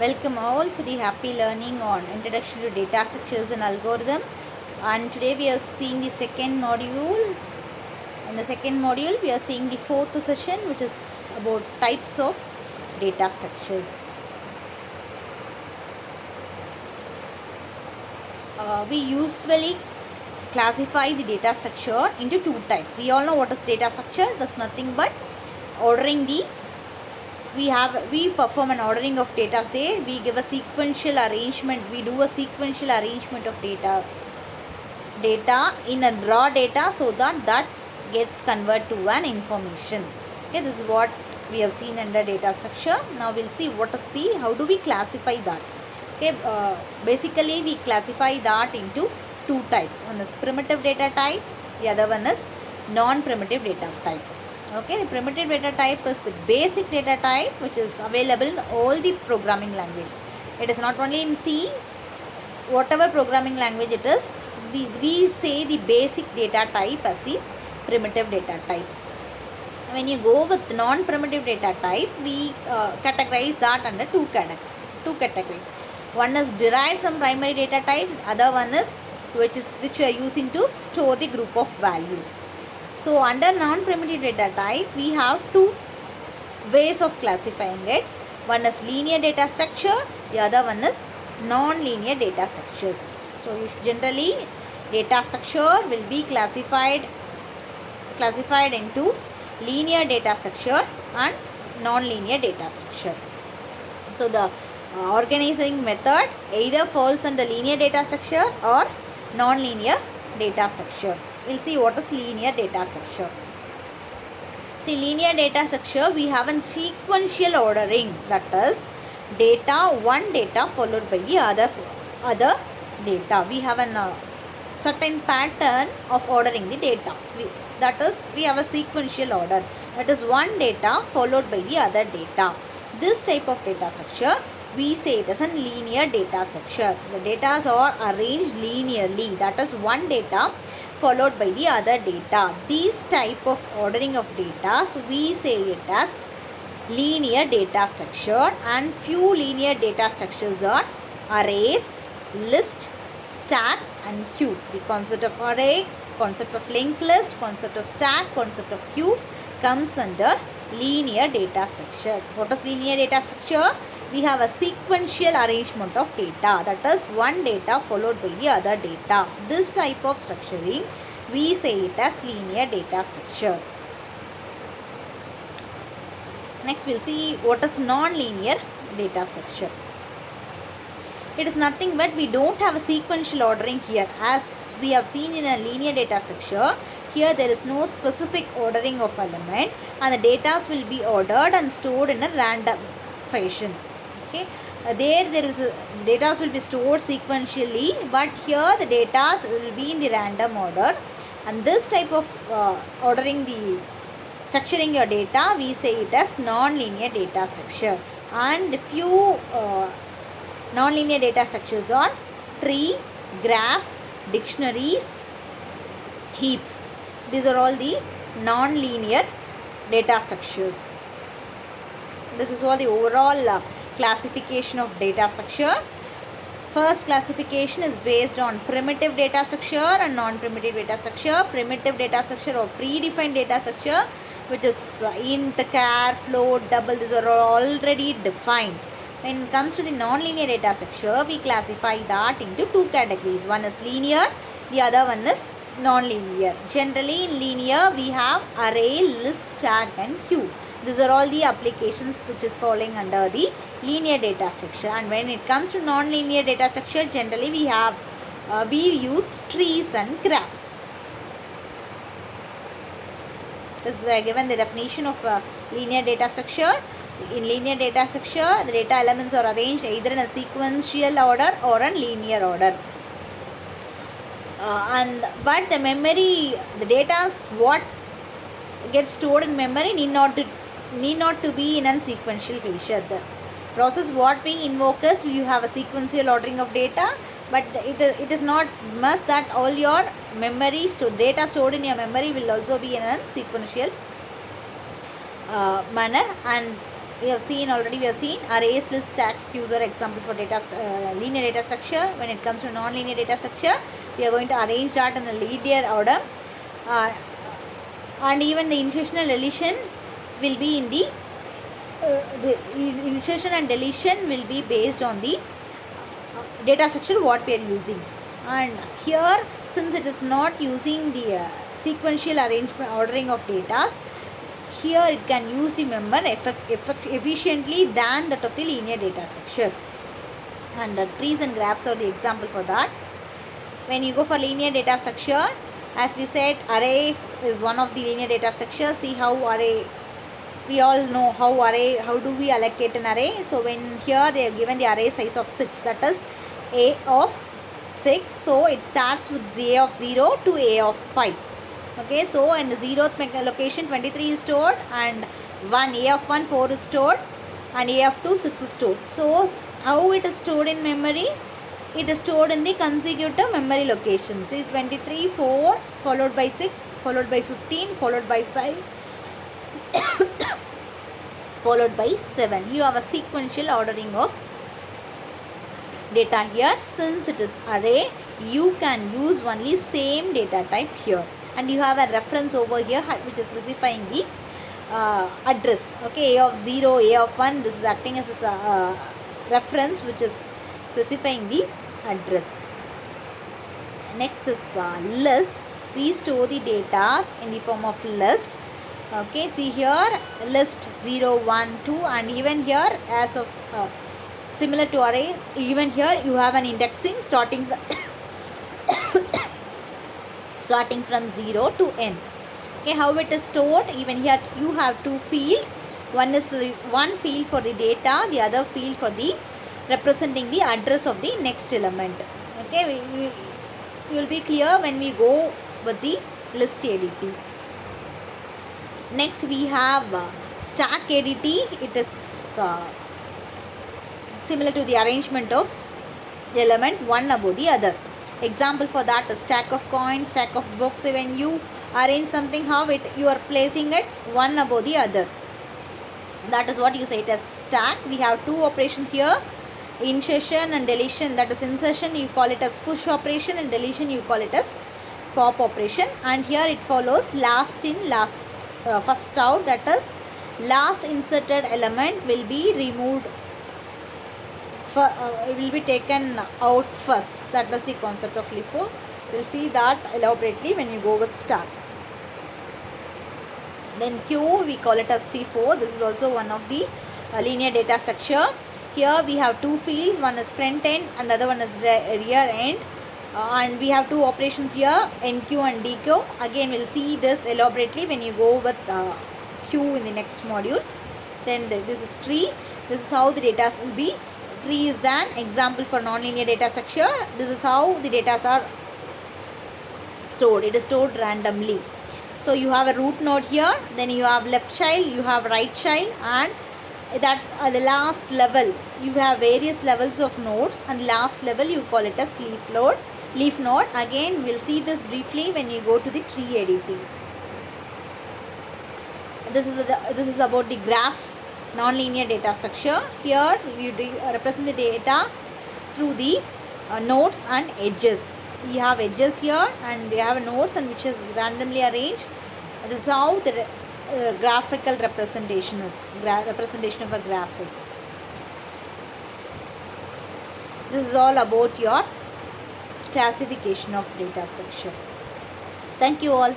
Welcome all for the happy learning on Introduction to Data Structures and Algorithm. And today we are seeing the second module. In the second module, we are seeing the fourth session, which is about types of data structures. We usually classify the data structure into two types. We all know what is data structure. It is nothing but ordering the we perform an ordering of data there. We give a sequential arrangement. We do a sequential arrangement of data in a raw data so that gets converted to an information. Okay, this is what we have seen under data structure. Now we'll see how do we classify that. Okay, basically we classify that into two types. One is primitive data type, the other one is non-primitive data type. Okay, the primitive data type is the basic data type which is available in all the programming language. It is not only in C, whatever programming language it is, we say the basic data type as the primitive data types. When you go with non-primitive data type, we categorize that under two categories. One is derived from primary data types, other one is which we are using to store the group of values. So under non-primitive data type, we have two ways of classifying it. One is linear data structure, the other one is non-linear data structures. So generally data structure will be classified into linear data structure and non-linear data structure. So the organizing method either falls under linear data structure or non-linear data structure. We'll see what is linear data structure. See, linear data structure, we have a sequential ordering, that is one data followed by the other data. We have a certain pattern of ordering the data. We have a sequential order, that is one data followed by the other data. This type of data structure, we say it is a linear data structure. The data are arranged linearly, that is one data followed by the other data. These type of ordering of data, so we say it as linear data structure, and few linear data structures are arrays, list, stack and queue. The concept of array, concept of linked list, concept of stack, concept of queue comes under linear data structure. What is linear data structure? We have a sequential arrangement of data, that is one data followed by the other data. This type of structuring, we say it as linear data structure. Next we'll see what is non-linear data structure. It is nothing but we don't have a sequential ordering here. As we have seen in a linear data structure, here there is no specific ordering of element and the data will be ordered and stored in a random fashion. Okay, there is data will be stored sequentially, but here the data will be in the random order, and this type of structuring your data, we say it as non-linear data structure. And few non-linear data structures are tree, graph, dictionaries, heaps. These are all the non-linear data structures. This is all the overall classification of data structure. First classification is based on primitive data structure and non-primitive data structure. Primitive data structure or predefined data structure, which is int, char, float, double, these are already defined. When it comes to the non-linear data structure, we classify that into two categories. One is linear, the other one is non-linear. Generally in linear, we have array, list, stack and queue. These are all the applications which is falling under the linear data structure. And when it comes to non-linear data structure, generally we use trees and graphs. This is given the definition of linear data structure. In linear data structure, the data elements are arranged either in a sequential order or a linear order. But the memory, the data what gets stored in memory need not to be in a sequential fashion. The process what we invoke is you have a sequential ordering of data, but it is not must that all your data stored in your memory will also be in a sequential manner, and we have seen arrays, lists, stacks, queues are example for linear data structure. When it comes to non-linear data structure, we are going to arrange that in a linear order, and even the insertion and deletion will be in the insertion and deletion will be based on the data structure what we are using. And here, since it is not using the sequential arrangement ordering of data, here it can use the member efficiently than that of the linear data structure. And trees and graphs are the example for that. When you go for linear data structure, as we said, array is one of the linear data structure. See how array, we all know how do we allocate an array. So when here they are given the array size of 6, that is a of 6. So it starts with a of 0 to a of 5. Okay, so in the 0th location 23 is stored, and a of 1 4 is stored, and a of 2 6 is stored. So how it is stored in memory? It is stored in the consecutive memory locations. See, 23 4 followed by 6 followed by 15 followed by 5 followed by 7. You have a sequential ordering of data here. Since it is array, you can use only same data type here, and you have a reference over here which is specifying the address. Okay, a of 0, a of 1, this is acting as a reference which is specifying the address. Next is list. We store the data in the form of list. Okay, see here list 0 1 2, and even here as of similar to array, even here you have an indexing starting from 0 to n. Okay, how it is stored? Even here you have two fields. One is one field for the data, the other field for the representing the address of the next element. Okay, you will be clear when we go with the list ADT. Next we have stack ADT. It is similar to the arrangement of the element one above the other. Example for that is stack of coins, stack of books. When you arrange something, how you are placing it one above the other. That is what you say it as stack. We have two operations here, insertion and deletion. That is insertion you call it as push operation, and deletion you call it as pop operation. And here it follows last in first out. That is last inserted element will be removed, it will be taken out first. That was the concept of LIFO. We'll see that elaborately when you go with stack. Then queue, we call it as FIFO. This is also one of the linear data structure. Here we have two fields, one is front end and the other one is rear end, and we have two operations here, NQ and DQ. Again we'll see this elaborately when you go with queue in the next module. Then this is tree. This is how the data will be. Tree is an example for non-linear data structure. This is how the data are stored. It is stored randomly. So you have a root node here, then you have left child, you have right child, and that the last level you have various levels of nodes, and last level you call it as leaf node. Again we'll see this briefly when you go to the tree ADT. This is about the graph non-linear data structure. Here you represent the data through the nodes and edges. We have edges here and we have nodes, and which is randomly arranged. This is how the graphical representation is. Representation of a graph is. This is all about your classification of data structure. Thank you all.